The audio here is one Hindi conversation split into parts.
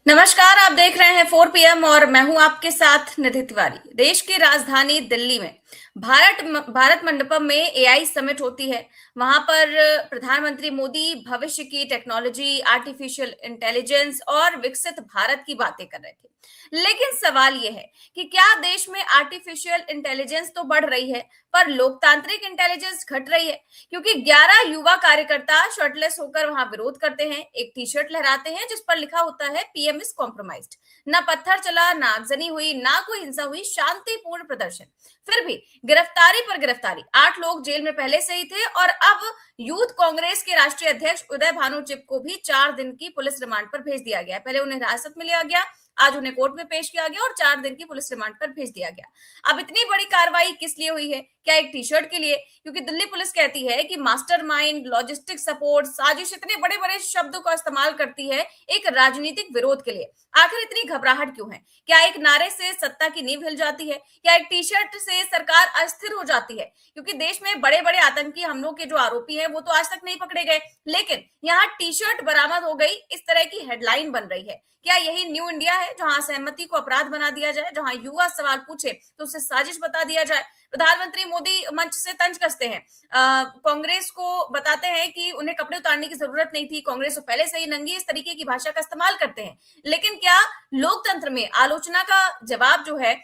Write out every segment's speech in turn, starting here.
नमस्कार, आप देख रहे हैं 4 पीएम और मैं हूं आपके साथ निधि तिवारी। देश की राजधानी दिल्ली में भारत मंडपम में एआई समिट होती है। वहां पर प्रधानमंत्री मोदी भविष्य की टेक्नोलॉजी, आर्टिफिशियल इंटेलिजेंस और विकसित भारत की बातें कर रहे थे। लेकिन सवाल यह है कि क्या देश में आर्टिफिशियल इंटेलिजेंस तो बढ़ रही है, पर लोकतांत्रिक इंटेलिजेंस घट रही है? क्योंकि 11 युवा कार्यकर्ता शर्टलेस होकर वहां विरोध करते हैं, एक टी शर्ट लहराते हैं जिस पर लिखा होता है पीएम इज कॉम्प्रोमाइज्ड। ना पत्थर चला, ना आगजनी हुई, ना कोई हिंसा हुई, शांतिपूर्ण प्रदर्शन। फिर भी गिरफ्तारी पर गिरफ्तारी। 8 लोग जेल में पहले से ही थे और अब यूथ कांग्रेस के राष्ट्रीय अध्यक्ष उदय भानु चिप को भी 4 दिन की पुलिस रिमांड पर भेज दिया गया। पहले उन्हें हिरासत में लिया गया, आज उन्हें कोर्ट में पेश किया गया और 4 दिन की पुलिस रिमांड पर भेज दिया गया। अब इतनी बड़ी कार्रवाई किस लिए हुई है? क्या एक टी शर्ट के लिए? क्योंकि दिल्ली पुलिस कहती है कि मास्टरमाइंड, लॉजिस्टिक सपोर्ट, साजिश, इतने बड़े बड़े शब्दों का इस्तेमाल करती है एक राजनीतिक विरोध के लिए। आखिर इतनी घबराहट क्यों है? क्या एक नारे से सत्ता की नींव हिल जाती है? क्या एक टी शर्ट से सरकार अस्थिर हो जाती है? क्योंकि देश में बड़े बड़े आतंकी हमलों के जो आरोपी हैं वो तो आज तक नहीं पकड़े गए, लेकिन यहाँ टी शर्ट बरामद हो गई, इस तरह की हेडलाइन बन रही है। क्या यही न्यू इंडिया है, जहां सहमति को अपराध बना दिया जाए, जहां युवा सवाल पूछे तो उसे साजिश बता दिया जाए? प्रधानमंत्री मोदी मंच से तंज कसते हैं, कांग्रेस को बताते हैं कि उन्हें कपड़े उतारने की जरूरत नहीं थी, कांग्रेस तो पहले से ही नंगी, इस तरीके की भाषा का इस्तेमाल करते हैं। लेकिन क्या लोकतंत्र में आलोचना का जवाब जो है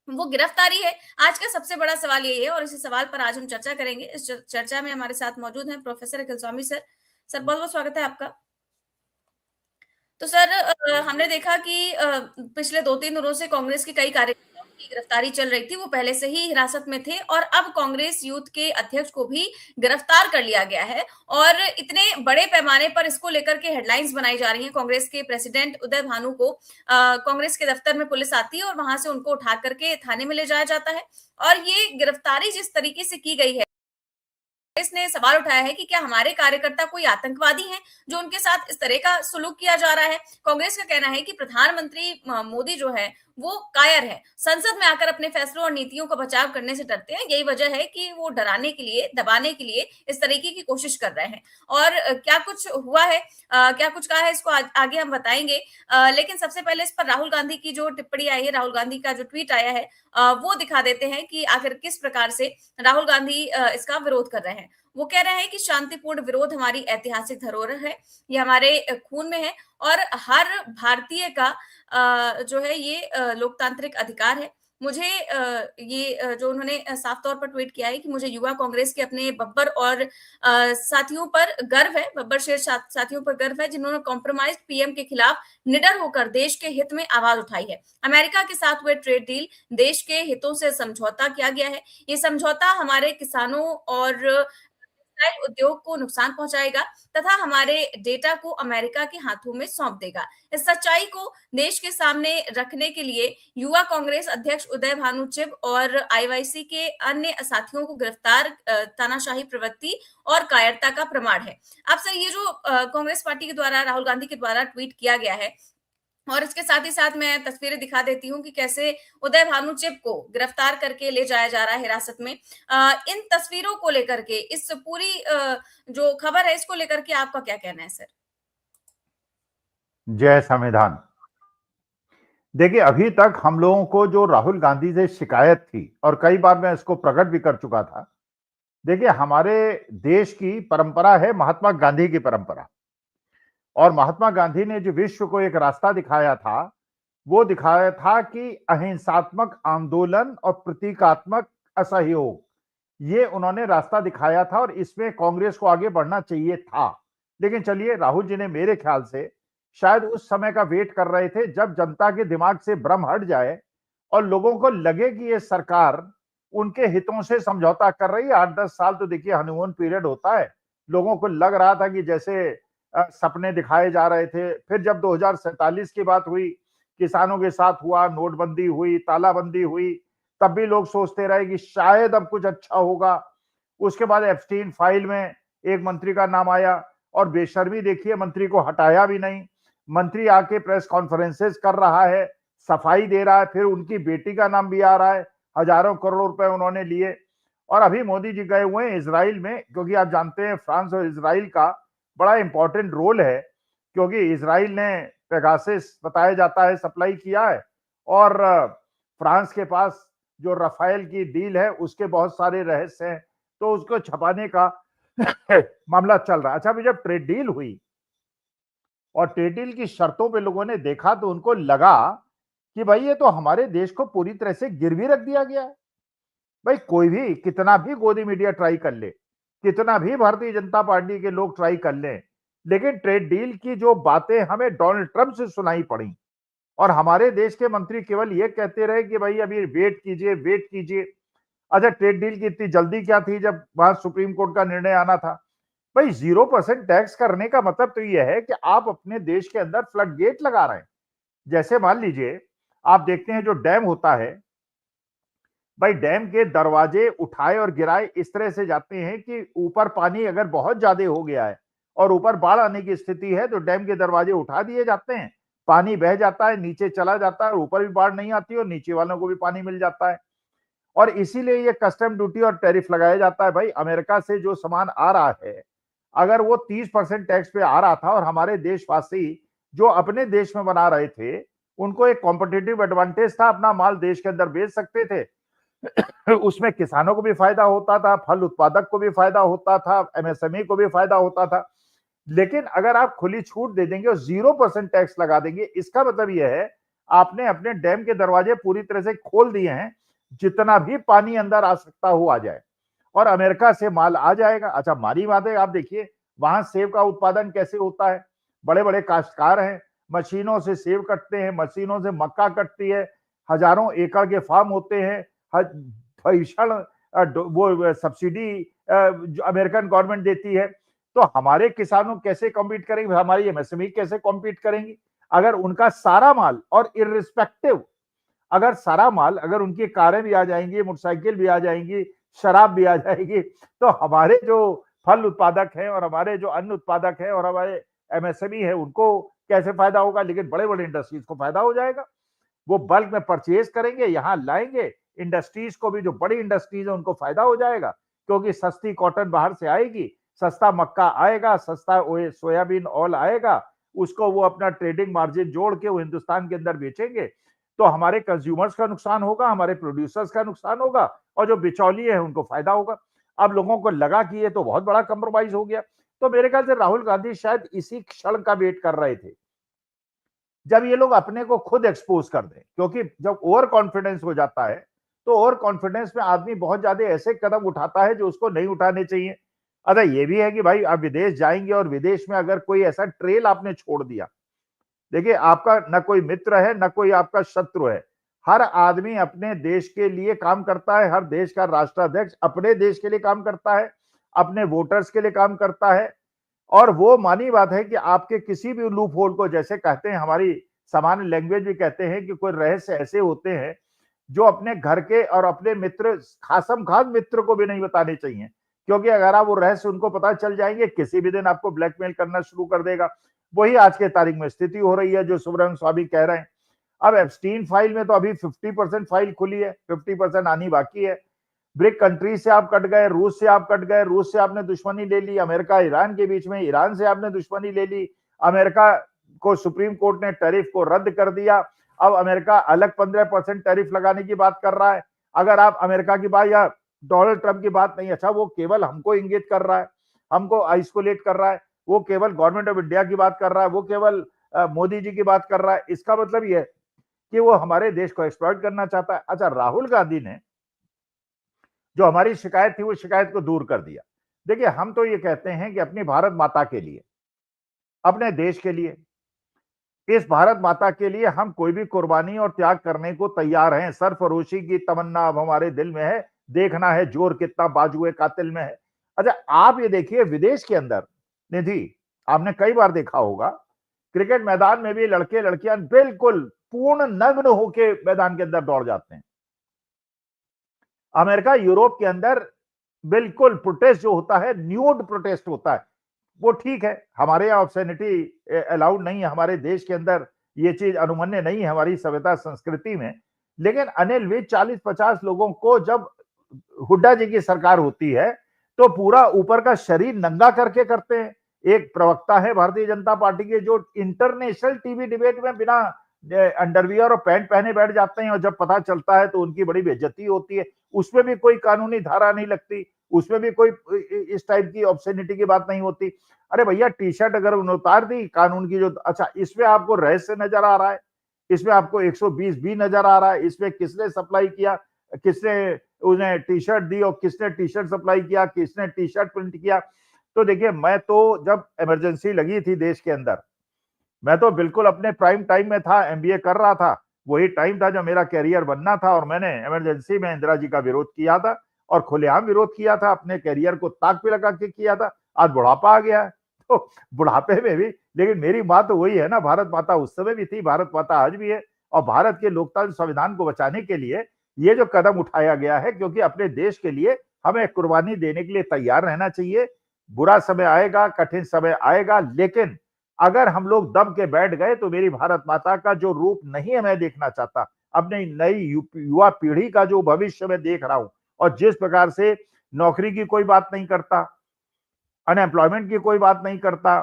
वो गिरफ्तारी है? आज का सबसे बड़ा सवाल यही है और इसी सवाल पर आज हम चर्चा करेंगे। इस चर्चा में हमारे साथ मौजूद हैं प्रोफेसर अखिल स्वामी सर। सर, बहुत बहुत स्वागत है आपका। तो सर, हमने देखा कि पिछले 2-3 दिनों से कांग्रेस के कई कार्यकर्ताओं की गिरफ्तारी चल रही थी। वो पहले से ही हिरासत में थे और अब कांग्रेस यूथ के अध्यक्ष को भी गिरफ्तार कर लिया गया है और इतने बड़े पैमाने पर इसको लेकर के हेडलाइंस बनाई जा रही हैं। कांग्रेस के प्रेसिडेंट उदय भानु को कांग्रेस के दफ्तर में पुलिस आती है और वहां से उनको उठा करके थाने में ले जाया जाता है। और ये गिरफ्तारी जिस तरीके से की गई है, इसने सवाल उठाया है कि क्या हमारे कार्यकर्ता कोई आतंकवादी हैं जो उनके साथ इस तरह का सुलूक किया जा रहा है? कांग्रेस का कहना है कि प्रधानमंत्री मोदी जो है वो कायर है, संसद में आकर अपने फैसलों और नीतियों का बचाव करने से डरते हैं। यही वजह है कि वो डराने के लिए, दबाने के लिए इस तरीके की कोशिश कर रहे हैं। और क्या कुछ हुआ है, क्या कुछ कहा है, इसको आगे हम बताएंगे। लेकिन सबसे पहले इस पर राहुल गांधी की जो टिप्पणी आई है, राहुल गांधी का जो ट्वीट आया है, वो दिखा देते हैं कि आखिर किस प्रकार से राहुल गांधी इसका विरोध कर रहे हैं। वो कह रहे हैं कि शांतिपूर्ण विरोध हमारी ऐतिहासिक धरोहर है, ये हमारे खून में है और हर भारतीय का जो है ये लोकतांत्रिक अधिकार है। मुझे ये जो उन्होंने साफ तौर पर ट्वीट किया है कि मुझे युवा कांग्रेस के अपने बब्बर और साथियों पर गर्व है, बब्बर शेर साथियों पर गर्व है, जिन्होंने कॉम्प्रोमाइज्ड पीएम के खिलाफ निडर होकर देश के हित में आवाज उठाई है। अमेरिका के साथ हुए ट्रेड डील, देश के हितों से समझौता किया गया है। ये समझौता हमारे किसानों और टेक्सटाइल उद्योग को नुकसान पहुंचाएगा तथा हमारे डेटा को अमेरिका के हाथों में सौंप देगा। इस सच्चाई को देश के सामने रखने के लिए युवा कांग्रेस अध्यक्ष उदय भानु चिब और आईवाईसी के अन्य साथियों को गिरफ्तार तानाशाही प्रवृत्ति और कायरता का प्रमाण है। अब सर, ये जो कांग्रेस पार्टी के द्वारा, राहुल गांधी के द्वारा ट्वीट किया गया है, और इसके साथ ही साथ मैं तस्वीरें दिखा देती हूँ कि कैसे उदय भानुचिप को गिरफ्तार करके ले जाया जा रहा है हिरासत में। इन तस्वीरों को लेकर के, इस पूरी जो खबर है, इसको लेकर के आपका क्या कहना है सर? जय संविधान। देखिए, अभी तक हम लोगों को जो राहुल गांधी से शिकायत थी, और कई बार मैं इसको प्रकट भी कर चुका था। देखिए, हमारे देश की परंपरा है महात्मा गांधी की परंपरा, और महात्मा गांधी ने जो विश्व को एक रास्ता दिखाया था, वो दिखाया था कि अहिंसात्मक आंदोलन और प्रतीकात्मक असहयोग, ये उन्होंने रास्ता दिखाया था और इसमें कांग्रेस को आगे बढ़ना चाहिए था। लेकिन चलिए, राहुल जी ने मेरे ख्याल से शायद उस समय का वेट कर रहे थे जब जनता के दिमाग से भ्रम हट जाए और लोगों को लगे कि ये सरकार उनके हितों से समझौता कर रही है। 8-10 साल तो देखिए हनीमून पीरियड होता है। लोगों को लग रहा था कि जैसे सपने दिखाए जा रहे थे। फिर जब 2047 की बात हुई, किसानों के साथ हुआ, नोटबंदी हुई, तालाबंदी हुई, तब भी लोग सोचते रहे कि शायद अब कुछ अच्छा होगा। उसके बाद एप्स्टीन फाइल में एक मंत्री का नाम आया और बेशर्मी देखिए, मंत्री को हटाया भी नहीं। मंत्री आके प्रेस कॉन्फ्रेंसेस कर रहा है, सफाई दे रहा है, फिर उनकी बेटी का नाम भी आ रहा है। हजारों करोड़ रुपए उन्होंने लिए। और अभी मोदी जी गए हुए हैं इजराइल में, क्योंकि आप जानते हैं फ्रांस और इजराइल का बड़ा इंपॉर्टेंट रोल है। क्योंकि इजराइल ने पेगासस बताया जाता है सप्लाई किया है, और फ्रांस के पास जो रफाइल की डील है उसके बहुत सारे रहस्य हैं, तो उसको छपाने का मामला चल रहा है। अच्छा, अभी जब ट्रेड डील हुई और ट्रेड डील की शर्तों पे लोगों ने देखा तो उनको लगा कि भाई ये तो हमारे देश को पूरी तरह से गिरवी रख दिया गया है। भाई कोई भी कितना भी गोदी मीडिया ट्राई कर ले, कितना भी भारतीय जनता पार्टी के लोग ट्राई कर लें, लेकिन ट्रेड डील की जो बातें हमें डोनाल्ड ट्रंप से सुनाई पड़ी और हमारे देश के मंत्री केवल ये कहते रहे कि भाई अभी वेट कीजिए, वेट कीजिए। अच्छा, ट्रेड डील की इतनी जल्दी क्या थी जब वहां सुप्रीम कोर्ट का निर्णय आना था? भाई 0% टैक्स करने का मतलब तो यह है कि आप अपने देश के अंदर फ्लड गेट लगा रहे हैं। जैसे मान लीजिए आप देखते हैं जो डैम होता है, भाई डैम के दरवाजे उठाए और गिराए इस तरह से जाते हैं कि ऊपर पानी अगर बहुत ज्यादा हो गया है और ऊपर बाढ़ आने की स्थिति है तो डैम के दरवाजे उठा दिए जाते हैं, पानी बह जाता है, नीचे चला जाता है, ऊपर भी बाढ़ नहीं आती और नीचे वालों को भी पानी मिल जाता है। और इसीलिए ये कस्टम ड्यूटी और टैरिफ लगाया जाता है। भाई अमेरिका से जो सामान आ रहा है, अगर वो 30% टैक्स पे आ रहा था और हमारे देशवासी जो अपने देश में बना रहे थे उनको एक कॉम्पिटिटिव एडवांटेज था, अपना माल देश के अंदर बेच सकते थे, उसमें किसानों को भी फायदा होता था, फल उत्पादक को भी फायदा होता था, एमएसएमई को भी फायदा होता था। लेकिन अगर आप खुली छूट दे देंगे और 0% टैक्स लगा देंगे, इसका मतलब यह है आपने अपने डैम के दरवाजे पूरी तरह से खोल दिए हैं, जितना भी पानी अंदर आ सकता हो आ जाए और अमेरिका से माल आ जाएगा। अच्छा, मारी बात है, आप देखिए वहां सेब का उत्पादन कैसे होता है, बड़े बड़े काश्तकार हैं, मशीनों से सेब कटते हैं, मशीनों से मक्का कटती है, हजारों एकड़ के फार्म होते हैं, भीषण वो सब्सिडी जो अमेरिकन गवर्नमेंट देती है। तो हमारे किसानों कैसे कॉम्पीट करेंगे, हमारी एमएसएमई कैसे कॉम्पीट करेंगी अगर उनका सारा माल, और इररिस्पेक्टिव अगर सारा माल, अगर उनकी कारें भी आ जाएंगी, मोटरसाइकिल भी आ जाएंगी, शराब भी आ जाएगी, तो हमारे जो फल उत्पादक हैं और हमारे जो अन्न उत्पादक हैं और हमारे एमएसएमई है उनको कैसे फायदा होगा? लेकिन बड़े बड़े इंडस्ट्रीज को फायदा हो जाएगा, वो बल्क में परचेज करेंगे, यहां लाएंगे, इंडस्ट्रीज को भी, जो बड़ी इंडस्ट्रीज है उनको फायदा हो जाएगा क्योंकि सस्ती कॉटन बाहर से आएगी, सस्ता मक्का आएगा, सस्ता सोयाबीन ऑयल आएगा, उसको वो अपना ट्रेडिंग मार्जिन जोड़ के वो हिंदुस्तान के अंदर बेचेंगे। तो हमारे कंज्यूमर्स का नुकसान होगा, हमारे प्रोड्यूसर्स का नुकसान होगा और जो बिचौलिए हैं उनको फायदा होगा। अब लोगों को लगा कि ये तो बहुत बड़ा कंप्रोमाइज हो गया, तो मेरे ख्याल से राहुल गांधी शायद इसी क्षण का वेट कर रहे थे जब ये लोग अपने को खुद एक्सपोज कर दें, क्योंकि जब ओवर कॉन्फिडेंस हो जाता है तो ओवर कॉन्फिडेंस में आदमी बहुत ज्यादा ऐसे कदम उठाता है जो उसको नहीं उठाने चाहिए। अच्छा, ये भी है कि भाई आप विदेश जाएंगे और विदेश में अगर कोई ऐसा ट्रेल आपने छोड़ दिया, देखिए आपका न कोई मित्र है न कोई आपका शत्रु है, हर आदमी अपने देश के लिए काम करता है, हर देश का राष्ट्राध्यक्ष अपने देश के लिए काम करता है, अपने वोटर्स के लिए काम करता है। और वो मानी बात है कि आपके किसी भी लूप होल को, जैसे कहते हैं हमारी सामान्य लैंग्वेज भी कहते हैं कि कोई रहस्य ऐसे होते हैं जो अपने घर के और अपने मित्र, खासम खास मित्र को भी नहीं बताने चाहिए, क्योंकि अगर आप वो रहस्य उनको पता चल जाएंगे किसी भी दिन आपको ब्लैकमेल करना शुरू कर देगा। वही आज के तारीख में स्थिति हो रही है जो सुब्रमण्यम स्वामी कह रहे हैं। अब एप्स्टीन फाइल में तो अभी 50% फाइल खुली है, 50% आनी बाकी है। ब्रिक कंट्री से आप कट गए, रूस से आप कट गए, रूस से आपने दुश्मनी ले ली, अमेरिका ईरान के बीच में, ईरान से आपने दुश्मनी ले ली, अमेरिका को सुप्रीम कोर्ट ने टैरिफ को रद्द कर दिया, अब अमेरिका अलग 15% टैरिफ लगाने की बात कर रहा है। अगर आप अमेरिका की बात या डोनाल्ड ट्रंप की बात नहीं, अच्छा वो केवल हमको इंगित कर रहा है, हमको आइसोलेट कर रहा है, वो केवल गवर्नमेंट ऑफ इंडिया की बात कर रहा है, वो केवल मोदी जी की बात कर रहा है, इसका मतलब यह कि वो हमारे देश को एक्सप्लॉइट करना चाहता है। अच्छा, राहुल गांधी ने जो हमारी शिकायत थी वो शिकायत को दूर कर दिया। देखिए, हम तो ये कहते हैं कि अपनी भारत माता के लिए, अपने देश के लिए, इस भारत माता के लिए हम कोई भी कुर्बानी और त्याग करने को तैयार हैं। सरफरोशी की तमन्ना अब हमारे दिल में है, देखना है जोर कितना बाजुए कातिल में है। अच्छा, आप ये देखिए विदेश के अंदर, निधि, आपने कई बार देखा होगा क्रिकेट मैदान में भी लड़के लड़कियां बिल्कुल पूर्ण नग्न होके मैदान के अंदर दौड़ जाते हैं। अमेरिका, यूरोप के अंदर बिल्कुल प्रोटेस्ट जो होता है, न्यूड प्रोटेस्ट होता है, वो ठीक है। हमारे यहाँ ऑब्सैनिटी अलाउड नहीं है, हमारे देश के अंदर ये चीज अनुमन्य नहीं है हमारी सभ्यता संस्कृति में। लेकिन अनिल विज 40-50 लोगों को, जब हुड्डा जी की सरकार होती है तो पूरा ऊपर का शरीर नंगा करके करते हैं। एक प्रवक्ता है भारतीय जनता पार्टी के जो इंटरनेशनल टीवी डिबेट में बिना अंडरवियर और पैंट पहने बैठ जाते हैं और जब पता चलता है तो उनकी बड़ी बेइज्जती होती है। उसमें भी कोई कानूनी धारा नहीं लगती, उसमें भी कोई इस टाइप की ऑब्सेनिटी की बात नहीं होती। अरे भैया टी शर्ट अगर उन्होंने उतार दी कानून की जो, अच्छा इसमें आपको रहस्य नजर आ रहा है, इसमें आपको 120 बी नजर आ रहा है, इसमें किसने सप्लाई किया, किसने उन्हें टी शर्ट दी और किसने टी शर्ट सप्लाई किया, किसने टी शर्ट प्रिंट किया। तो देखिए मैं तो जब इमरजेंसी लगी थी देश के अंदर, मैं तो बिल्कुल अपने प्राइम टाइम में था, एमबीए कर रहा था, वही टाइम था जब मेरा कैरियर बनना था और मैंने इमरजेंसी में इंदिरा जी का विरोध किया था और खुलेआम विरोध किया था, अपने कैरियर को ताक पे लगा के किया था। आज बुढ़ापा आ गया है तो बुढ़ापे में भी, लेकिन मेरी बात तो वही है ना, भारत माता उस समय भी थी, भारत माता आज भी है और भारत के लोकतांत्रिक संविधान को बचाने के लिए ये जो कदम उठाया गया है, क्योंकि अपने देश के लिए हमें कुर्बानी देने के लिए तैयार रहना चाहिए। बुरा समय आएगा, कठिन समय आएगा, लेकिन अगर हम लोग दब के बैठ गए तो मेरी भारत माता का जो रूप नहीं है मैं देखना चाहता। अपनी नई युवा पीढ़ी का जो भविष्य मैं देख रहा हूं और जिस प्रकार से नौकरी की कोई बात नहीं करता, अनएम्प्लॉयमेंट की कोई बात नहीं करता,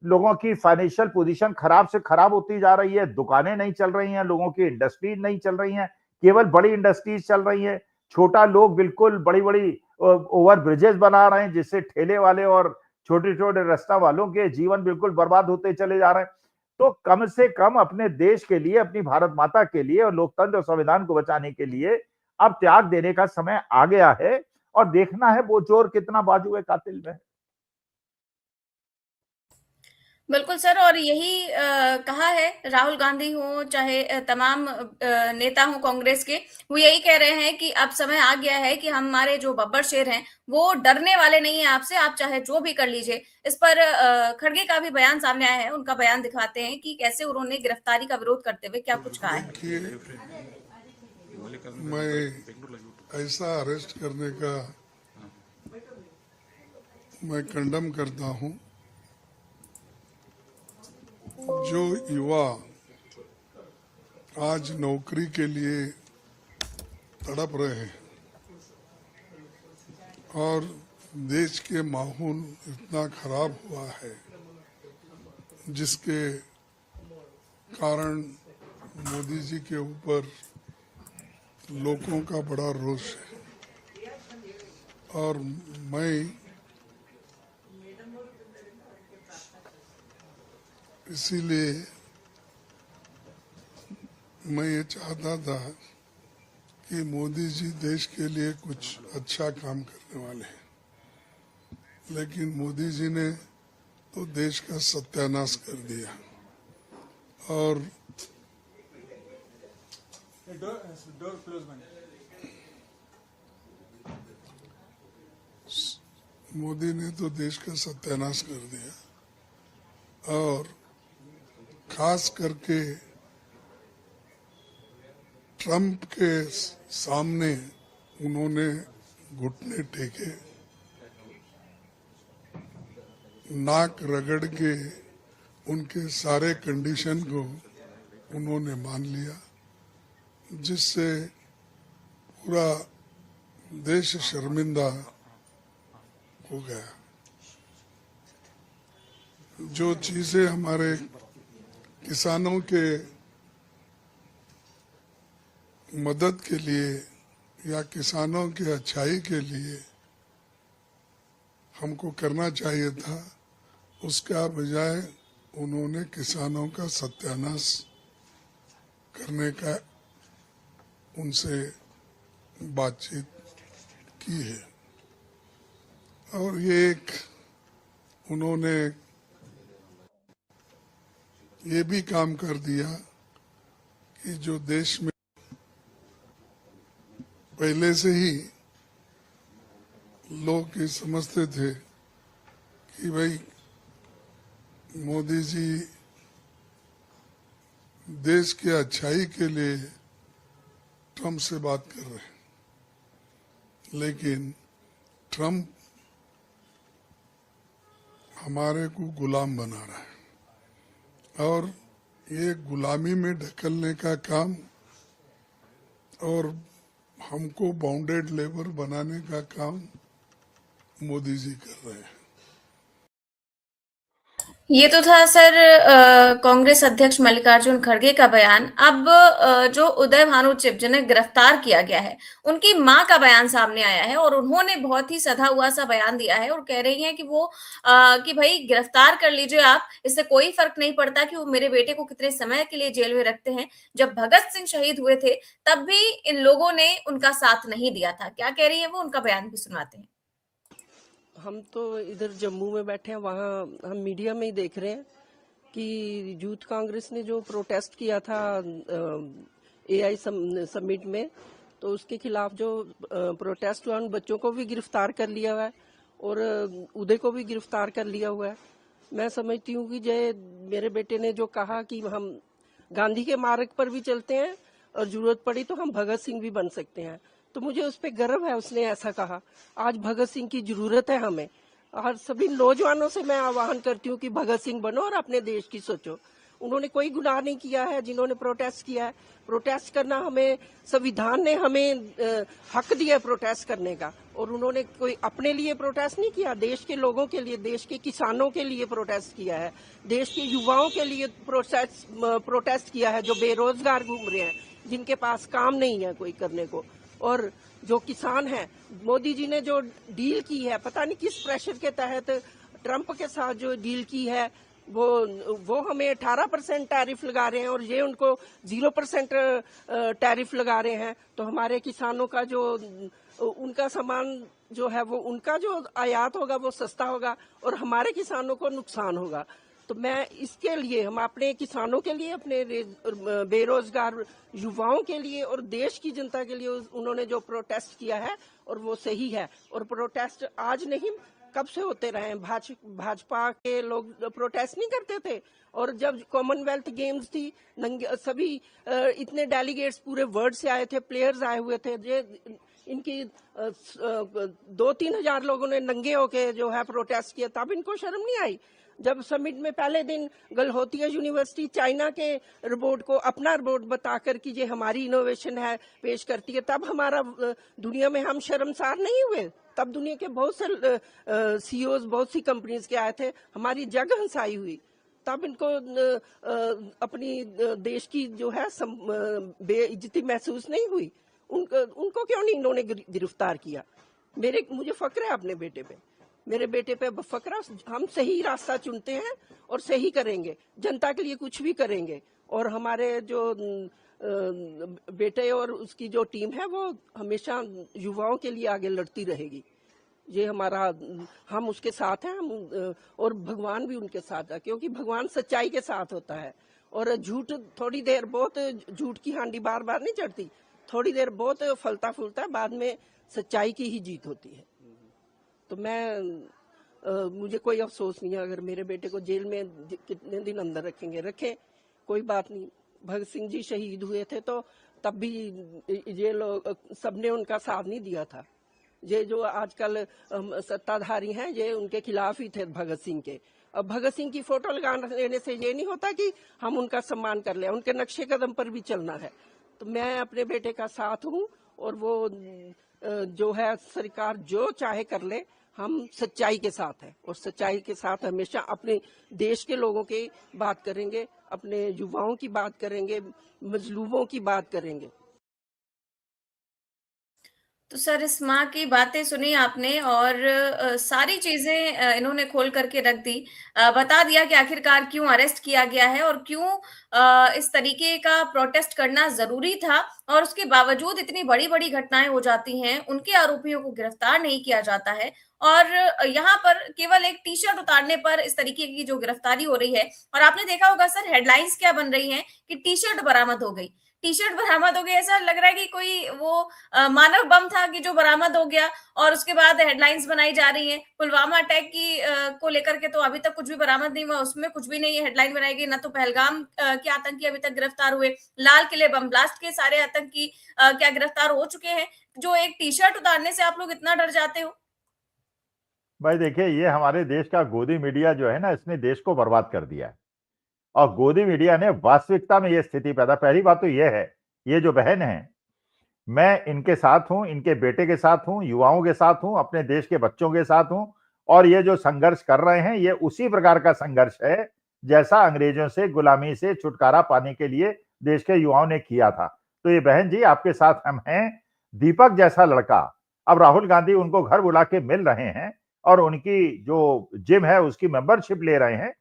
लोगों की फाइनेंशियल पोजीशन खराब से खराब होती जा रही है, दुकानें नहीं चल रही हैं, लोगों की इंडस्ट्रीज नहीं चल रही हैं, केवल बड़ी इंडस्ट्रीज चल रही हैं, छोटा लोग बिल्कुल बड़ी बड़ी ओवर ब्रिजेस बना रहे हैं जिससे ठेले वाले और छोटे छोटे रास्ता वालों के जीवन बिल्कुल बर्बाद होते चले जा रहे हैं। तो कम से कम अपने देश के लिए, अपनी भारत माता के लिए और लोकतंत्र और संविधान को बचाने के लिए अब त्याग देने का समय आ गया है और देखना है वो चोर कितना बाजुए कातिल में। बिल्कुल सर, और यही कहा है राहुल गांधी हो चाहे तमाम नेता हो कांग्रेस के, वो यही कह रहे हैं कि अब समय आ गया है कि हमारे जो बब्बर शेर हैं वो डरने वाले नहीं है आपसे, आप चाहे जो भी कर लीजिए। इस पर खड़गे का भी बयान सामने आया है, उनका बयान दिखाते हैं कि कैसे उन्होंने गिरफ्तारी का विरोध करते हुए क्या कुछ कहा है। देखिए, मैं ऐसा अरेस्ट करने का मैं कंडम करता हूं। जो युवा आज नौकरी के लिए तड़प रहे हैं और देश के माहौल इतना खराब हुआ है जिसके कारण मोदी जी के ऊपर लोगों का बड़ा रोष है और मैं इसीलिए मैं ये चाहता था कि मोदी जी देश के लिए कुछ अच्छा काम करने वाले हैं, लेकिन मोदी जी ने तो देश का सत्यानाश कर दिया और मोदी ने तो देश का सत्यानाश कर दिया और खास करके ट्रंप के सामने उन्होंने घुटने टेके, नाक रगड़ के उनके सारे कंडीशन को उन्होंने मान लिया, जिससे पूरा देश शर्मिंदा हो गया। जो चीजें हमारे किसानों के मदद के लिए या किसानों के अच्छाई के लिए हमको करना चाहिए था, उसका बजाय उन्होंने किसानों का सत्यानाश करने का उनसे बातचीत की है। और ये एक उन्होंने ये भी काम कर दिया कि जो देश में पहले से ही लोग ये समझते थे कि भाई मोदी जी देश के अच्छाई के लिए ट्रंप से बात कर रहे हैं, लेकिन ट्रंप हमारे को गुलाम बना रहा है और ये गुलामी में ढकेलने का काम और हमको बाउंडेड लेबर बनाने का काम मोदी जी कर रहे हैं। ये तो था सर कांग्रेस अध्यक्ष मल्लिकार्जुन खड़गे का बयान। अब जो उदय भानु चिब जिन्हें गिरफ्तार किया गया है, उनकी मां का बयान सामने आया है और उन्होंने बहुत ही सधा हुआ सा बयान दिया है और कह रही हैं कि वो कि भाई गिरफ्तार कर लीजिए आप, इससे कोई फर्क नहीं पड़ता कि वो मेरे बेटे को कितने समय के लिए जेल में रखते हैं। जब भगत सिंह शहीद हुए थे तब भी इन लोगों ने उनका साथ नहीं दिया था। क्या कह रही है वो, उनका बयान भी सुनाते हैं। हम तो इधर जम्मू में बैठे हैं, वहाँ हम मीडिया में ही देख रहे हैं कि यूथ कांग्रेस ने जो प्रोटेस्ट किया था एआई समिट में, तो उसके खिलाफ जो प्रोटेस्ट हुआ, उन बच्चों को भी गिरफ्तार कर लिया हुआ है और उदय को भी गिरफ्तार कर लिया हुआ है। मैं समझती हूँ कि जय मेरे बेटे ने जो कहा कि हम गांधी के मार्ग पर भी चलते हैं और जरूरत पड़ी तो हम भगत सिंह भी बन सकते हैं, तो मुझे उस पर गर्व है, उसने ऐसा कहा। आज भगत सिंह की जरूरत है हमें, और सभी नौजवानों से मैं आह्वान करती हूँ कि भगत सिंह बनो और अपने देश की सोचो। उन्होंने कोई गुनाह नहीं किया है जिन्होंने प्रोटेस्ट किया है। प्रोटेस्ट करना हमें, संविधान ने हमें हक दिया प्रोटेस्ट करने का, और उन्होंने कोई अपने लिए प्रोटेस्ट नहीं किया, देश के लोगों के लिए, देश के किसानों के लिए प्रोटेस्ट किया है, देश के युवाओं के लिए प्रोटेस्ट किया है जो बेरोजगार घूम रहे हैं, जिनके पास काम नहीं है कोई करने को। और जो किसान हैं, मोदी जी ने जो डील की है, पता नहीं किस प्रेशर के तहत ट्रंप के साथ जो डील की है, वो हमें 18% टैरिफ लगा रहे हैं और ये उनको 0% टैरिफ लगा रहे हैं। तो हमारे किसानों का जो उनका सामान जो है वो, उनका जो आयात होगा वो सस्ता होगा और हमारे किसानों को नुकसान होगा। तो मैं इसके लिए, हम अपने किसानों के लिए, अपने बेरोजगार युवाओं के लिए और देश की जनता के लिए उन्होंने जो प्रोटेस्ट किया है और वो सही है। और प्रोटेस्ट आज नहीं, कब से होते रहे हैं। भाजपा के लोग प्रोटेस्ट नहीं करते थे, और जब कॉमनवेल्थ गेम्स थी, सभी इतने डेलीगेट्स पूरे वर्ल्ड से आए थे, प्लेयर्स आए हुए थे, इनकी 2-3 हजार लोगों ने नंगे होके जो है प्रोटेस्ट किया, तब इनको शर्म नहीं आई। जब समिट में पहले दिन गलहोतिया यूनिवर्सिटी चाइना के रिपोर्ट को अपना रिपोर्ट बताकर कि ये हमारी इनोवेशन है पेश करती है, तब हमारा दुनिया में हम शर्मसार नहीं हुए। तब दुनिया के बहुत से सीईओज, बहुत सी कंपनीज के आए थे, हमारी जग हंसाई हुई, तब इनको अपनी देश की जो है बेइज्जती महसूस नहीं हुई। उनको क्यों नहीं इन्होंने गिरफ्तार किया? मुझे फक्र है अपने बेटे पे, मेरे बेटे पे फक्र। हम सही रास्ता चुनते हैं और सही करेंगे, जनता के लिए कुछ भी करेंगे, और हमारे जो बेटे और उसकी जो टीम है वो हमेशा युवाओं के लिए आगे लड़ती रहेगी। ये हमारा, हम उसके साथ हैं, और भगवान भी उनके साथ है, क्योंकि भगवान सच्चाई के साथ होता है। और झूठ थोड़ी देर, बहुत झूठ की हांडी बार बार नहीं चढ़ती, थोड़ी देर बहुत फलता फूलता है, बाद में सच्चाई की ही जीत होती है। तो मुझे कोई अफसोस नहीं है, अगर मेरे बेटे को जेल में कितने दिन अंदर रखें, कोई बात नहीं। भगत सिंह जी शहीद हुए थे तो तब भी ये लोग सबने उनका साथ नहीं दिया था। ये जो आजकल सत्ताधारी हैं, ये उनके खिलाफ ही थे भगत सिंह के। अब भगत सिंह की फोटो लगा लेने से ये नहीं होता कि हम उनका सम्मान कर लें, उनके नक्शे कदम पर भी चलना है। तो मैं अपने बेटे का साथ हूँ, और वो जो है सरकार जो चाहे कर ले, हम सच्चाई के साथ हैं, और सच्चाई के साथ हमेशा अपने देश के लोगों की बात करेंगे, अपने युवाओं की बात करेंगे, मजलूमों की बात करेंगे। तो सर, इस माँ की बातें सुनी आपने और सारी चीजें इन्होंने खोल करके रख दी, बता दिया कि आखिरकार क्यों अरेस्ट किया गया है और क्यों इस तरीके का प्रोटेस्ट करना जरूरी था, और उसके बावजूद इतनी बड़ी बड़ी घटनाएं हो जाती हैं, उनके आरोपियों को गिरफ्तार नहीं किया जाता है, और यहाँ पर केवल एक टी शर्ट उतारने पर इस तरीके की जो गिरफ्तारी हो रही है। और आपने देखा होगा सर, हेडलाइंस क्या बन रही है कि टी शर्ट बरामद हो गई, टी शर्ट बरामद हो गई। ऐसा लग रहा है कि कोई वो मानव बम था कि जो बरामद हो गया, और उसके बाद हेडलाइंस बनाई जा रही है। पुलवामा अटैक की को लेकर के तो अभी तक कुछ भी बरामद नहीं हुआ, उसमें कुछ भी नहीं है, हेडलाइन बनाई गई। ना तो पहलगाम के आतंकी अभी तक गिरफ्तार हुए, लाल किले बम ब्लास्ट के सारे आतंकी क्या गिरफ्तार हो चुके हैं, जो एक टी शर्ट उतारने से आप लोग इतना डर जाते हो? भाई देखिए, ये हमारे देश का गोदी मीडिया जो है ना, इसने देश को बर्बाद कर दिया है, और गोदी मीडिया ने वास्तविकता में ये स्थिति पैदा। पहली बात तो ये है, ये जो बहन है, मैं इनके साथ हूं, इनके बेटे के साथ हूं, युवाओं के साथ हूं, अपने देश के बच्चों के साथ हूं, और ये जो संघर्ष कर रहे हैं ये उसी प्रकार का संघर्ष है जैसा अंग्रेजों से गुलामी से छुटकारा पाने के लिए देश के युवाओं ने किया था। तो ये बहन जी आपके साथ हम हैं, दीपक जैसा लड़का, अब राहुल गांधी उनको घर बुला के मिल रहे हैं और उनकी जो जिम है उसकी मेंबरशिप ले रहे हैं।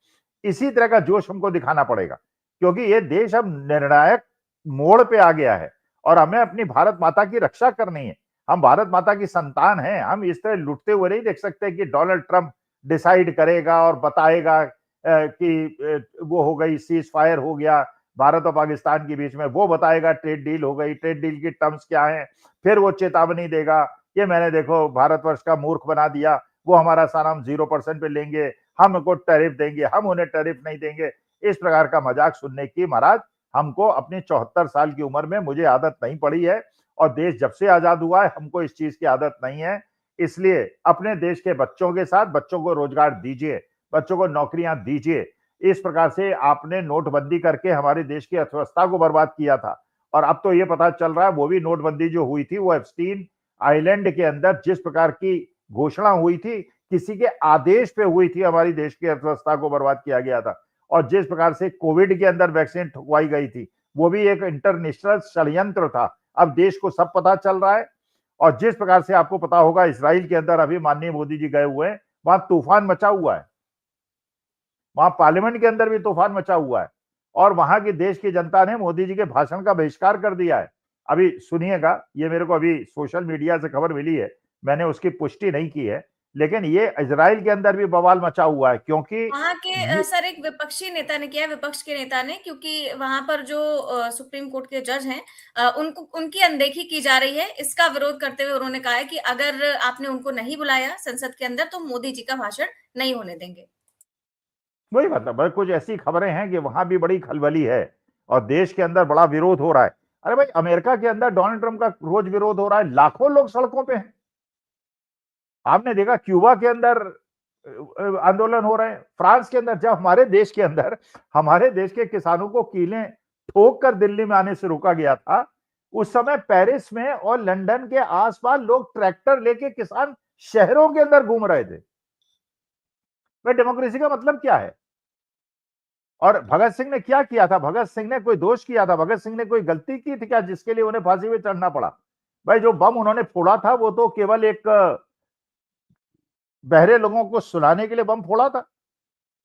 इसी तरह का जोश हमको दिखाना पड़ेगा, क्योंकि ये देश अब निर्णायक मोड़ पे आ गया है और हमें अपनी भारत माता की रक्षा करनी है। हम भारत माता की संतान हैं, हम इस तरह लुटते हुए नहीं देख सकते कि डोनाल्ड ट्रंप डिसाइड करेगा और बताएगा कि वो हो गई, सीज फायर हो गया भारत और पाकिस्तान के बीच में, वो बताएगा ट्रेड डील हो गई, ट्रेड डील की टर्म्स क्या हैं, फिर वो चेतावनी देगा ये मैंने देखो भारतवर्ष का मूर्ख बना दिया, वो हमारा सारा 0% पे लेंगे, हम उनको टैरिफ देंगे, हम उन्हें टैरिफ नहीं देंगे। इस प्रकार का मजाक सुनने की महाराज हमको अपनी 74 साल की उम्र में मुझे आदत नहीं पड़ी है और देश जब से आजाद हुआ है हमको इस चीज की आदत नहीं है। इसलिए अपने देश के बच्चों के साथ बच्चों को रोजगार दीजिए, बच्चों को नौकरियां दीजिए। इस प्रकार से आपने नोटबंदी करके हमारे देश की अर्थव्यवस्था को बर्बाद किया था और अब तो ये पता चल रहा है वो भी नोटबंदी जो हुई थी वो एप्स्टीन आइलैंड के अंदर जिस प्रकार की घोषणा हुई थी, किसी के आदेश पे हुई थी, हमारी देश की अर्थव्यवस्था को बर्बाद किया गया था। और जिस प्रकार से कोविड के अंदर वैक्सीन ठुकवाई गई थी वो भी एक इंटरनेशनल षड्यंत्र था। अब देश को सब पता चल रहा है। और जिस प्रकार से आपको पता होगा इजराइल के अंदर अभी माननीय मोदी जी गए हुए हैं, वहां तूफान मचा हुआ है, वहां पार्लियामेंट के अंदर भी तूफान मचा हुआ है और वहां की देश की जनता ने मोदी जी के भाषण का बहिष्कार कर दिया है। अभी सुनिएगा, ये मेरे को अभी सोशल मीडिया से खबर मिली है, मैंने उसकी पुष्टि नहीं की है, लेकिन ये इजराइल के अंदर भी बवाल मचा हुआ है क्योंकि वहां के सर एक विपक्षी नेता ने किया, विपक्ष के नेता ने, क्योंकि वहां पर जो सुप्रीम कोर्ट के जज हैं उनको उनकी अनदेखी की जा रही है। इसका विरोध करते हुए उन्होंने कहा है कि अगर आपने उनको नहीं बुलाया संसद के अंदर तो मोदी जी का भाषण नहीं होने देंगे। वही मतलब कुछ ऐसी खबरें हैं कि वहां भी बड़ी खलबली है और देश के अंदर बड़ा विरोध हो रहा है। अरे भाई, अमेरिका के अंदर डोनाल्ड ट्रंप का रोज विरोध हो रहा है, लाखों लोग सड़कों पे हैं। आपने देखा क्यूबा के अंदर आंदोलन हो रहे हैं, फ्रांस के अंदर, जब हमारे देश के अंदर हमारे देश के किसानों को कीलें ठोक कर दिल्ली में आने से रोका गया था, उस समय पेरिस में और लंदन के आसपास लोग ट्रैक्टर लेके किसान शहरों के अंदर घूम रहे थे। भाई, डेमोक्रेसी का मतलब क्या है? और भगत सिंह ने क्या किया था? भगत सिंह ने कोई दोष किया था? भगत सिंह ने कोई गलती की थी क्या जिसके लिए उन्हें फांसी पे चढ़ना पड़ा? भाई, जो बम उन्होंने फोड़ा था वो तो केवल एक बहरे लोगों को सुनाने के लिए बम फोड़ा था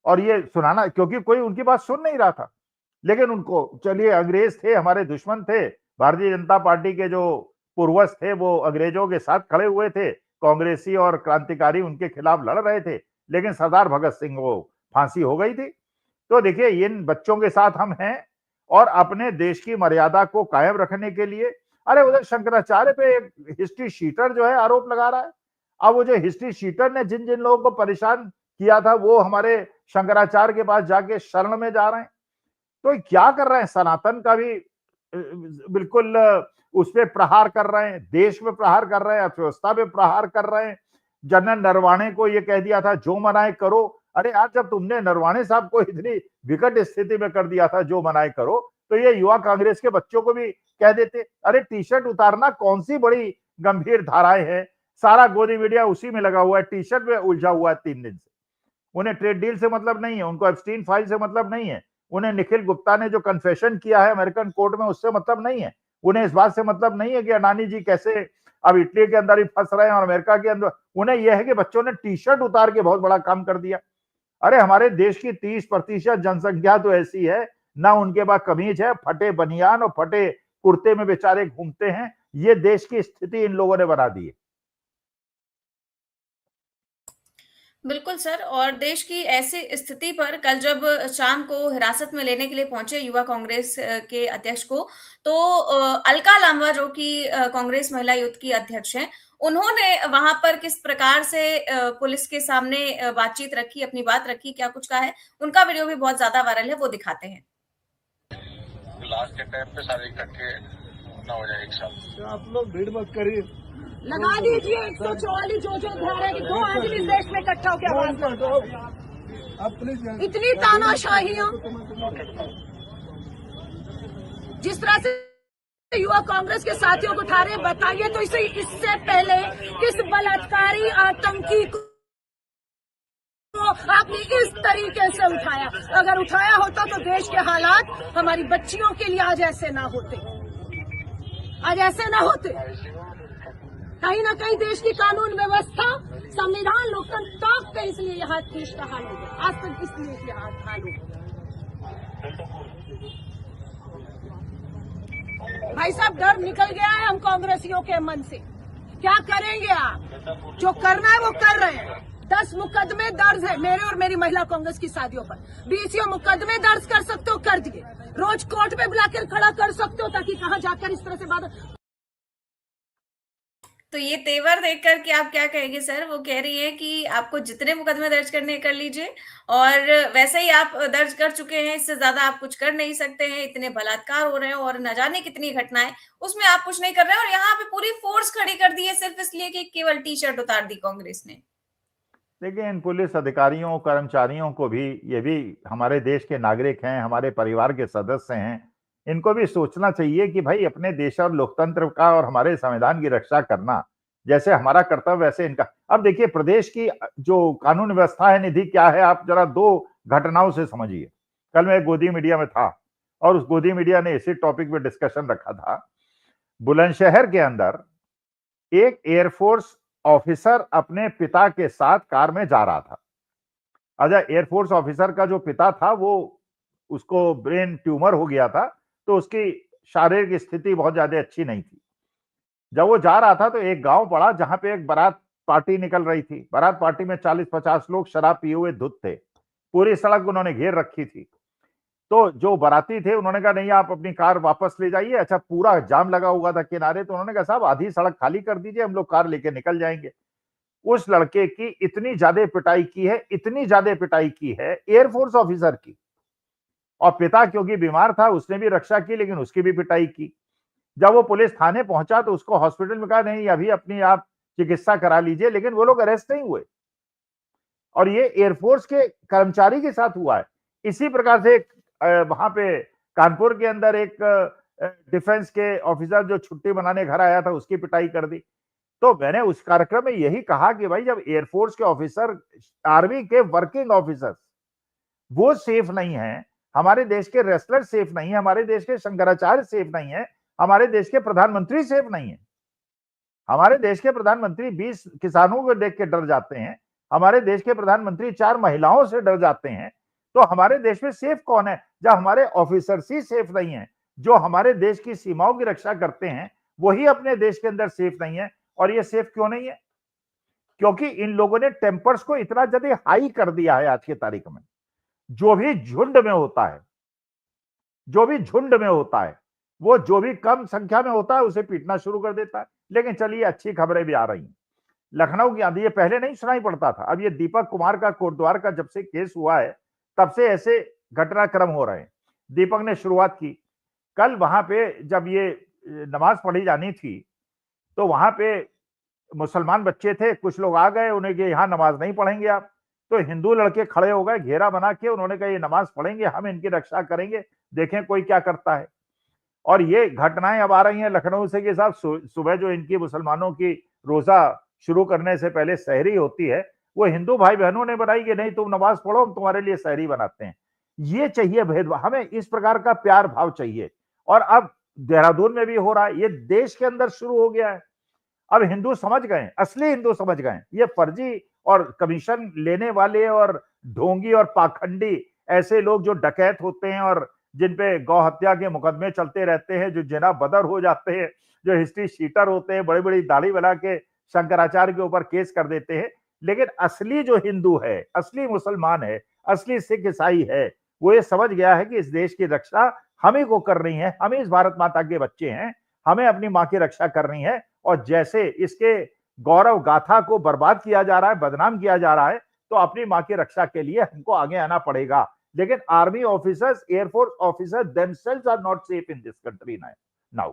और ये सुनाना क्योंकि कोई उनकी बात सुन नहीं रहा था। लेकिन उनको, चलिए, अंग्रेज थे, हमारे दुश्मन थे, भारतीय जनता पार्टी के जो पूर्वज थे वो अंग्रेजों के साथ खड़े हुए थे, कांग्रेसी और क्रांतिकारी उनके खिलाफ लड़ रहे थे, लेकिन सरदार भगत सिंह को फांसी हो गई थी। तो देखिए, इन बच्चों के साथ हम हैं और अपने देश की मर्यादा को कायम रखने के लिए, अरे उधर शंकराचार्य पे एक हिस्ट्री शीटर जो है आरोप लगा रहा है। अब वो जो हिस्ट्री शीटर ने जिन जिन लोगों को परेशान किया था वो हमारे शंकराचार्य के पास जाके शरण में जा रहे हैं। तो क्या कर रहे हैं? सनातन का भी बिल्कुल उस पर प्रहार कर रहे हैं, देश में प्रहार कर रहे हैं, अर्थव्यवस्था पे प्रहार कर रहे हैं। जनरल नरवाणे को ये कह दिया था जो मनाए करो। अरे यार, जब तुमने नरवाणे साहब को इतनी विकट स्थिति में कर दिया था जो मनाए करो, तो ये युवा कांग्रेस के बच्चों को भी कह देते। अरे टी शर्ट उतारना कौन सी बड़ी गंभीर धाराएं हैं? सारा गोदी मीडिया उसी में लगा हुआ है, टी शर्ट में उलझा हुआ है 3 दिन से। उन्हें ट्रेड डील से मतलब नहीं है, उनको एप्स्टीन फाइल से मतलब नहीं है, उन्हें निखिल गुप्ता ने जो कन्फेशन किया है अमेरिकन कोर्ट में उससे मतलब नहीं है, उन्हें इस बात से मतलब नहीं है कि अडानी जी कैसे अब इटली के अंदर ही फंस रहे हैं और अमेरिका के अंदर। उन्हें यह है कि बच्चों ने टी शर्ट उतार के बहुत बड़ा काम कर दिया। अरे, हमारे देश की 30% जनसंख्या तो ऐसी है, ना उनके पास कमीज है, फटे बनियान और फटे कुर्ते में बेचारे घूमते हैं। ये देश की स्थिति इन लोगों ने बना दी है। बिल्कुल सर, और देश की ऐसी स्थिति पर कल जब शाम को हिरासत में लेने के लिए पहुंचे युवा कांग्रेस के अध्यक्ष को, तो अलका लांबा जो कि कांग्रेस महिला युथ की अध्यक्ष हैं, उन्होंने वहां पर किस प्रकार से पुलिस के सामने बातचीत रखी, अपनी बात रखी, क्या कुछ कहा है, उनका वीडियो भी बहुत ज्यादा वायरल है, वो दिखाते हैं। लास्ट के टाइम पे सारे इकट्ठे ना हो जाए एक साथ। आप लोग भीड़ मत करिए, लगा दीजिए 144 जो धारा की दो आदमी इस देश में इकट्ठा होकर आवाज करते। आप प्लीज इतनी तानाशाहियां जिस तरह से युवा कांग्रेस के साथियों को उठा रहे, बताइए तो इससे पहले किस बलात्कारी आतंकी आपने इस तरीके से उठाया। अगर उठाया होता तो देश के हालात हमारी बच्चियों के लिए आज ऐसे ना होते, आज ऐसे ना होते। कहीं ना कहीं देश की कानून व्यवस्था, संविधान, लोकतंत्र टॉप पे, इसलिए यहाँ देश का हाल हो गया आज तक, इसलिए हाल हो गया। भाई साहब, डर निकल गया है हम कांग्रेसियों के मन से। क्या करेंगे आप? जो करना है वो कर रहे हैं। 10 मुकदमे दर्ज है मेरे और मेरी महिला कांग्रेस की शादियों पर। 20 मुकदमे दर्ज कर सकते हो, कर दिए। रोज कोर्ट में बुलाकर खड़ा कर सकते हो ताकि कहां जाकर इस तरह से बात। तो ये तेवर देख कर के आप क्या कहेंगे सर? वो कह रही है कि आपको जितने मुकदमे दर्ज करने कर लीजिए, और वैसे ही आप दर्ज कर चुके हैं, इससे ज्यादा आप कुछ कर नहीं सकते हैं। इतने बलात्कार हो रहे हैं और न जाने कितनी घटनाएं, उसमें आप कुछ नहीं कर रहे हैं, और यहाँ पे पूरी फोर्स खड़ी कर दी है सिर्फ इसलिए कि केवल टी शर्ट उतार दी कांग्रेस ने। देखिए, इन पुलिस अधिकारियों कर्मचारियों को भी, ये भी हमारे देश के नागरिक हैं, हमारे परिवार के सदस्य हैं, इनको भी सोचना चाहिए कि भाई अपने देश और लोकतंत्र का और हमारे संविधान की रक्षा करना जैसे हमारा कर्तव्य, वैसे इनका। अब देखिए, प्रदेश की जो कानून व्यवस्था है निधि, क्या है, आप जरा 2 घटनाओं से समझिए। कल मैं गोदी मीडिया में था और उस गोदी मीडिया ने इसी टॉपिक पे डिस्कशन रखा था। बुलंदशहर के अंदर एक एयरफोर्स ऑफिसर अपने पिता के साथ कार में जा रहा था। अच्छा, एयरफोर्स ऑफिसर का जो पिता था वो, उसको ब्रेन ट्यूमर हो गया था, तो उसकी शारीरिक स्थिति बहुत ज्यादा अच्छी नहीं थी। जब वो जा रहा था तो एक गांव पड़ा जहां पे एक बारात पार्टी निकल रही थी। बारात पार्टी में 40-50 लोग शराब पिए हुए धुत थे। पूरी सड़क उन्होंने घेर रखी थी। तो जो बाराती थे उन्होंने कहा, नहीं आप अपनी कार वापस ले जाइए। अच्छा, पूरा जाम लगा हुआ था किनारे, तो उन्होंने कहा साहब आधी सड़क खाली कर दीजिए, हम लोग कार लेके निकल जाएंगे। उस लड़के की इतनी ज्यादा पिटाई की है, इतनी ज्यादा पिटाई की है एयरफोर्स ऑफिसर की, और पिता क्योंकि बीमार था उसने भी रक्षा की, लेकिन उसकी भी पिटाई की। जब वो पुलिस थाने पहुंचा तो उसको हॉस्पिटल में कहा, नहीं अभी अपनी आप चिकित्सा करा लीजिए, लेकिन वो लोग अरेस्ट नहीं हुए। और ये एयरफोर्स के कर्मचारी के साथ हुआ है। इसी प्रकार से वहां पे कानपुर के अंदर एक डिफेंस के ऑफिसर जो छुट्टी मनाने घर आया था, उसकी पिटाई कर दी। तो मैंने उस कार्यक्रम में यही कहा कि भाई, जब एयरफोर्स के ऑफिसर, आर्मी के वर्किंग ऑफिसर वो सेफ नहीं है, हमारे देश के रेसलर सेफ नहीं है, हमारे देश के शंकराचार्य सेफ नहीं है, हमारे देश के प्रधानमंत्री सेफ नहीं है। हमारे देश के प्रधानमंत्री 20 किसानों को देख के डर जाते हैं, हमारे देश के प्रधानमंत्री 4 महिलाओं से डर जाते हैं। तो हमारे देश में सेफ कौन है? जब हमारे ऑफिसर्स ही सेफ नहीं है, जो हमारे देश की सीमाओं की रक्षा करते हैं, वही अपने देश के अंदर सेफ नहीं है। और ये सेफ क्यों नहीं है? क्योंकि इन लोगों ने टेम्पर्स को इतना ज्यादा हाई कर दिया है आज की तारीख में। जो भी झुंड में होता है, जो भी झुंड में होता है, वो जो भी कम संख्या में होता है उसे पीटना शुरू कर देता है। लेकिन चलिए, अच्छी खबरें भी आ रही हैं। लखनऊ की आंधी, ये पहले नहीं सुनाई पड़ता था, अब ये दीपक कुमार का कोटद्वार का जब से केस हुआ है तब से ऐसे घटनाक्रम हो रहे हैं। दीपक ने शुरुआत की। कल वहां पे जब ये नमाज पढ़ी जानी थी तो वहां पे मुसलमान बच्चे थे, कुछ लोग आ गए, उन्हें कि यहाँ नमाज नहीं पढ़ेंगे आप। तो हिंदू लड़के खड़े हो गए घेरा बना के, उन्होंने कहा ये नमाज पढ़ेंगे, हम इनकी रक्षा करेंगे, देखें कोई क्या करता है। और ये घटनाएं अब आ रही हैं लखनऊ से कि साहब सुबह जो इनकी मुसलमानों की रोजा शुरू करने से पहले सहरी होती है, वो हिंदू भाई बहनों ने बनाई कि नहीं तुम नमाज पढ़ो, हम तुम्हारे लिए सहरी बनाते हैं। ये चाहिए भेदभाव, हमें इस प्रकार का प्यार भाव चाहिए। और अब देहरादून में भी हो रहा है, ये देश के अंदर शुरू हो गया है। अब हिंदू समझ गए, असली हिंदू समझ गए, ये फर्जी और कमीशन लेने वाले और ढोंगी और पाखंडी ऐसे लोग जो डकैत होते हैं और जिन पे गौ हत्या के मुकदमे चलते रहते हैं, जो जिना बदर हो जाते हैं, जो हिस्ट्री शीटर होते हैं, बड़ी बड़ी दाढ़ी बना के शंकराचार्य के ऊपर केस कर देते हैं। लेकिन असली जो हिंदू है, असली मुसलमान है, असली सिख ईसाई है, वो ये समझ गया है कि इस देश की रक्षा हम ही को करनी है, हम ही इस भारत माता के बच्चे हैं, हमें अपनी माँ की रक्षा करनी है। और जैसे इसके गौरव गाथा को बर्बाद किया जा रहा है, बदनाम किया जा रहा है, तो अपनी माँ की रक्षा के लिए हमको आगे आना पड़ेगा। लेकिन army officers, air force officers themselves are not safe in this country now.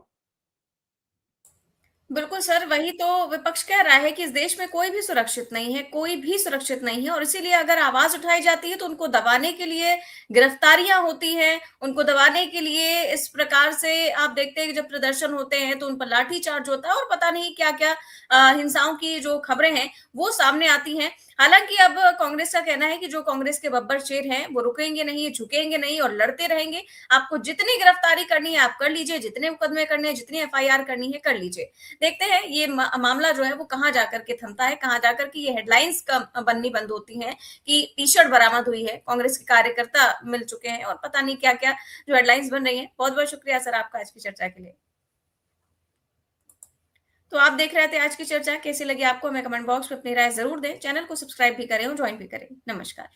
बिल्कुल सर, वही तो विपक्ष कह रहा है कि इस देश में कोई भी सुरक्षित नहीं है, कोई भी सुरक्षित नहीं है, और इसीलिए अगर आवाज उठाई जाती है तो उनको दबाने के लिए गिरफ्तारियां होती हैं, उनको दबाने के लिए इस प्रकार से आप देखते हैं कि जब प्रदर्शन होते हैं तो उन पर लाठी चार्ज होता है और पता नहीं क्या क्या हिंसाओं की जो खबरें हैं वो सामने आती हैं। हालांकि अब कांग्रेस का कहना है कि जो कांग्रेस के बब्बर शेर हैं वो रुकेंगे नहीं, झुकेंगे नहीं और लड़ते रहेंगे। आपको जितनी गिरफ्तारी करनी है आप कर लीजिए, जितने मुकदमे करने हैं, जितनी एफआईआर करनी है कर लीजिए। देखते हैं ये मामला जो है वो कहां जाकर के थमता है, कहां जाकर के ये हेडलाइंस बननी बंद होती हैं कि टी शर्ट बरामद हुई है, कांग्रेस के कार्यकर्ता मिल चुके हैं और पता नहीं क्या क्या जो हेडलाइंस बन रही है। बहुत बहुत शुक्रिया सर आपका आज की चर्चा के लिए। तो आप देख रहे थे आज की चर्चा, कैसी लगी आपको हमें कमेंट बॉक्स में अपनी राय जरूर दें। चैनल को सब्सक्राइब भी करें और ज्वाइन भी करें। नमस्कार।